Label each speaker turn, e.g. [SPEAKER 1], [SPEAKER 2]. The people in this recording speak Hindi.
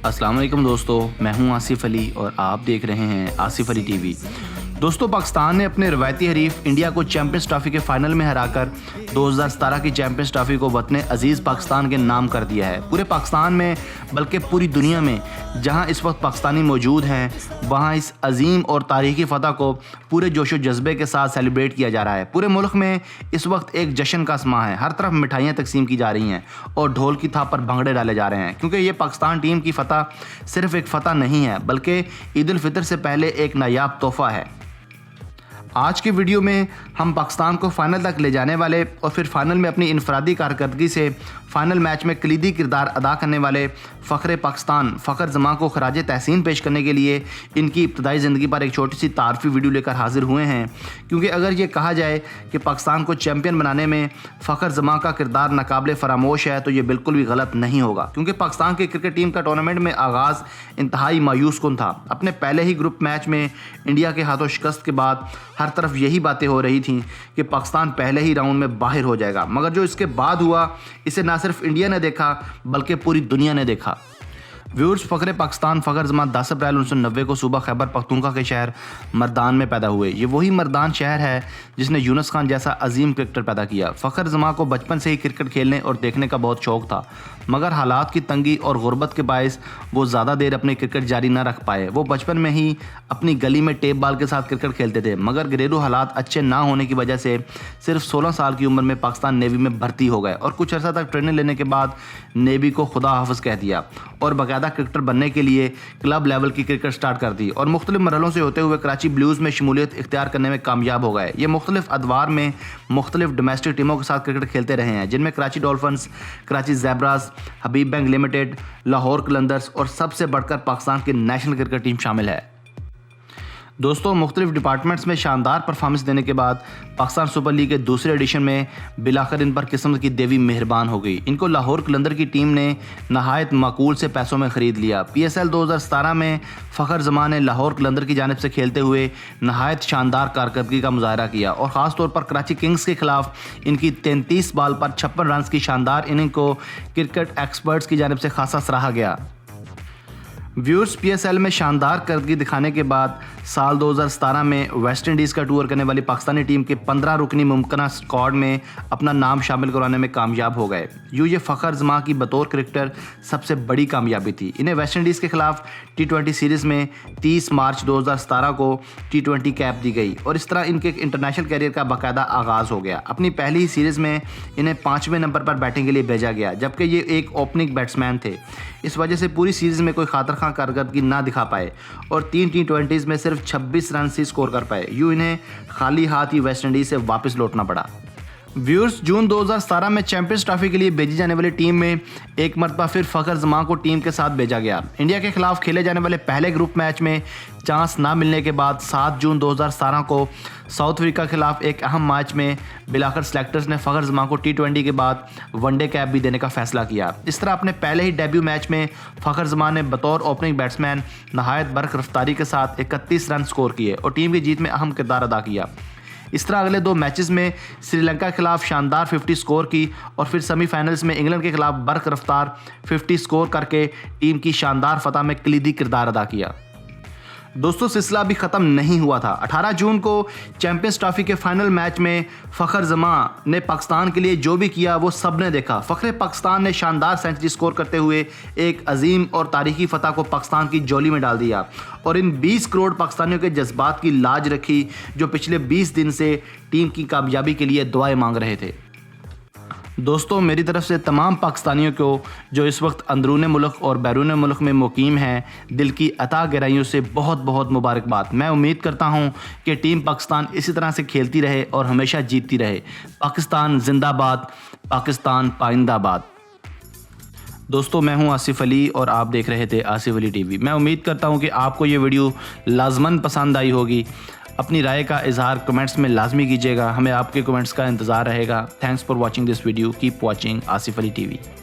[SPEAKER 1] अस्सलाम वालेकुम दोस्तों, मैं हूं आसिफ अली और आप देख रहे हैं आसिफ अली टीवी। दोस्तों, पाकिस्तान ने अपने रवायती हरीफ इंडिया को चैंपियंस ट्रॉफी के फाइनल में हराकर 2017 की चैंपियंस ट्रॉफी को वतन अजीज़ पाकिस्तान के नाम कर दिया है। पूरे पाकिस्तान में बल्कि पूरी दुनिया में जहां इस वक्त पाकिस्तानी मौजूद हैं, वहां इस अजीम और तारीखी फ़तह को पूरे जोश व जज्बे के साथ सेलिब्रेट किया जा रहा है। पूरे मुल्क में इस वक्त एक जश्न का समा है। हर तरफ मिठाइयाँ तकसीम की जा रही हैं और ढोल की थाप पर भंगड़े डाले जा रहे हैं, क्योंकि ये पाकिस्तान टीम की फ़तह सिर्फ एक फ़तह नहीं है बल्कि ईद उल फितर से पहले एक नायाब तोहफ़ा है। आज की वीडियो में हम पाकिस्तान को फ़ाइनल तक ले जाने वाले और फिर फाइनल में अपनी इनफरादी कारकर्दगी से फ़ाइनल मैच में कलीदी किरदार अदा करने वाले फ़ख्र पाकिस्तान फ़ख्र जमां को खराज तहसीन पेश करने के लिए इनकी इब्तदाई ज़िंदगी पर एक छोटी सी तारफ़ी वीडियो लेकर हाजिर हुए हैं। क्योंकि अगर ये कहा जाए कि पाकिस्तान को चैम्पियन बनाने में फ़ख्र जमां का किरदार नाकाबिले फरामोश है तो ये बिल्कुल भी गलत नहीं होगा, क्योंकि पाकिस्तान की क्रिकेट टीम का टूर्नामेंट में आगाज़ इंतहाई मायूस कुन था। अपने पहले ही ग्रुप मैच में इंडिया के हाथों शिकस्त के बाद हर तरफ यही बातें हो रही थीं कि पाकिस्तान पहले ही राउंड में बाहर हो जाएगा, मगर जो इसके बाद हुआ इसे ना सिर्फ इंडिया ने देखा बल्कि पूरी दुनिया ने देखा। व्यूअर्स, फ़ख्र पाकिस्तान फ़ख्र जमां 10 अप्रैल 1990 को सूबा खैबर पख्तूनख्वा के शहर मर्दान में पैदा हुए। ये वही मर्दान शहर है जिसने यूनुस खान जैसा अजीम क्रिकेटर पैदा किया। फ़ख्र जमां को बचपन से ही क्रिकेट खेलने और देखने का बहुत शौक़ था, मगर हालात की तंगी और गुर्बत के बायस वो ज़्यादा देर अपने क्रिकेट जारी ना रख पाए। वो बचपन में ही अपनी गली में टेप बॉल के साथ क्रिकेट खेलते थे, मगर घरेलू हालात अच्छे ना होने की वजह से सिर्फ 16 साल की उम्र में पाकिस्तान नेवी में भर्ती हो गए और कुछ अर्सा तक ट्रेनिंग लेने के बाद नेवी को खुदा हाफिज़ कह दिया और बाकायदा क्रिकेटर बनने के लिए क्लब लेवल की क्रिकेट स्टार्ट कर दी और मुख्तलिफ मरहलों से होते हुए कराची ब्लूज़ में शमूलियत इख्तियार करने में कामयाब हो गए। ये मुख्तलिफ अदवार में मुख्तलिफ डोमेस्टिक टीमों के साथ क्रिकेट खेलते रहे हैं, जिनमें कराची डॉल्फिन्स, कराची ज़ेब्रास, हबीब बैंक लिमिटेड, लाहौर कलंदर्स और सबसे बढ़कर पाकिस्तान की नेशनल क्रिकेट टीम शामिल है। दोस्तों, मुख्तलिफ डिपार्टमेंट्स में शानदार परफॉर्मेंस देने के बाद पाकिस्तान सुपर लीग के दूसरे एडिशन में बिलाकर इन पर किस्मत की देवी मेहरबान हो गई। इनको लाहौर कलंदर की टीम ने नहायत माकूल से पैसों में ख़रीद लिया। PSL 2017 में फ़ख्र जमां ने लाहौर कलंदर की जानिब से खेलते हुए नहायत शानदार कारकर्दगी का मुजाहरा किया और ख़ास तौर पर कराची किंग्स के खिलाफ इनकी 33 बॉल पर 56 रन की शानदार इनिंग को क्रिकेट एक्सपर्ट्स की जानिब से खासा सराहा गया। व्यूअर्स, PSL में शानदार कारकर्दगी दिखाने के बाद साल 2017 में वेस्ट इंडीज़ का टूर करने वाली पाकिस्तानी टीम के 15 रुकनी मुमकिन स्क्वाड में अपना नाम शामिल करवाने में कामयाब हो गए। ये फ़ख्र जमां की बतौर क्रिकेटर सबसे बड़ी कामयाबी थी। इन्हें वेस्ट इंडीज़ के खिलाफ T20 सीरीज़ में 30 मार्च 2017 को T20 कैप दी गई और इस तरह इनके इंटरनेशनल कैरियर का बाकायदा आगाज़ हो गया। अपनी पहली ही सीरीज़ में इन्हें 5वें नंबर पर बैटिंग के लिए भेजा गया, जबकि ये एक ओपनिंग बैट्समैन थे। इस वजह से पूरी सीरीज़ में कोई खातर खां कारकर्दगी ना दिखा पाए और 3 T20s में सिर्फ 26 रन ही स्कोर कर पाए। यूँ इन्हें खाली हाथ ही वेस्ट इंडीज़ से वापस लौटना पड़ा। व्यूअर्स, जून 2017 में चैंपियंस ट्रॉफी के लिए भेजी जाने वाली टीम में एक मरतबा फिर फ़ख्र जमां को टीम के साथ भेजा गया। इंडिया के खिलाफ खेले जाने वाले पहले ग्रुप मैच में चांस ना मिलने के बाद 7 जून 2017 को साउथ अफ्रीका के खिलाफ एक अहम मैच में बिलाकर सेलेक्टर्स ने फ़ख्र जमां को T20 के बाद वनडे कैप भी देने का फैसला किया। इस तरह अपने पहले ही डेब्यू मैच में फ़ख्र जमां ने बतौर ओपनिंग बैट्समैन नहायत बरख रफ्तारी के साथ 31 रन स्कोर किए और टीम की जीत में अहम किरदार अदा किया। इस तरह अगले 2 मैचेस में श्रीलंका के खिलाफ शानदार 50 स्कोर की और फिर सेमीफाइनल्स में इंग्लैंड के खिलाफ बरख रफ्तार 50 स्कोर करके टीम की शानदार फतह में कलीदी किरदार अदा किया। दोस्तों, सिलसिला अभी ख़त्म नहीं हुआ था। 18 जून को चैंपियंस ट्रॉफी के फाइनल मैच में फ़ख्र जमां ने पाकिस्तान के लिए जो भी किया वो सब ने देखा। फ़ख्र पाकिस्तान ने शानदार सेंचुरी स्कोर करते हुए एक अजीम और तारीखी फ़तह को पाकिस्तान की झोली में डाल दिया और इन 20 करोड़ पाकिस्तानियों के जज्बात की लाज रखी जो पिछले 20 दिन से टीम की कामयाबी के लिए दुआएं मांग रहे थे। दोस्तों, मेरी तरफ से तमाम पाकिस्तानियों को जो इस वक्त अंदरून मुल्क और बैरून मुल्क में मुकीम हैं, दिल की अता गहराइयों से बहुत बहुत मुबारकबाद। मैं उम्मीद करता हूं कि टीम पाकिस्तान इसी तरह से खेलती रहे और हमेशा जीतती रहे। पाकिस्तान जिंदाबाद, पाकिस्तान पाइंदाबाद। दोस्तों, मैं हूं आसिफ अली और आप देख रहे थे आसिफ अली टीवी। मैं उम्मीद करता हूं कि आपको ये वीडियो लाजमन पसंद आई होगी। अपनी राय का इजहार कमेंट्स में लाजमी कीजिएगा, हमें आपके कमेंट्स का इंतज़ार रहेगा। Thanks for watching this video. Keep watching Asif Ali TV.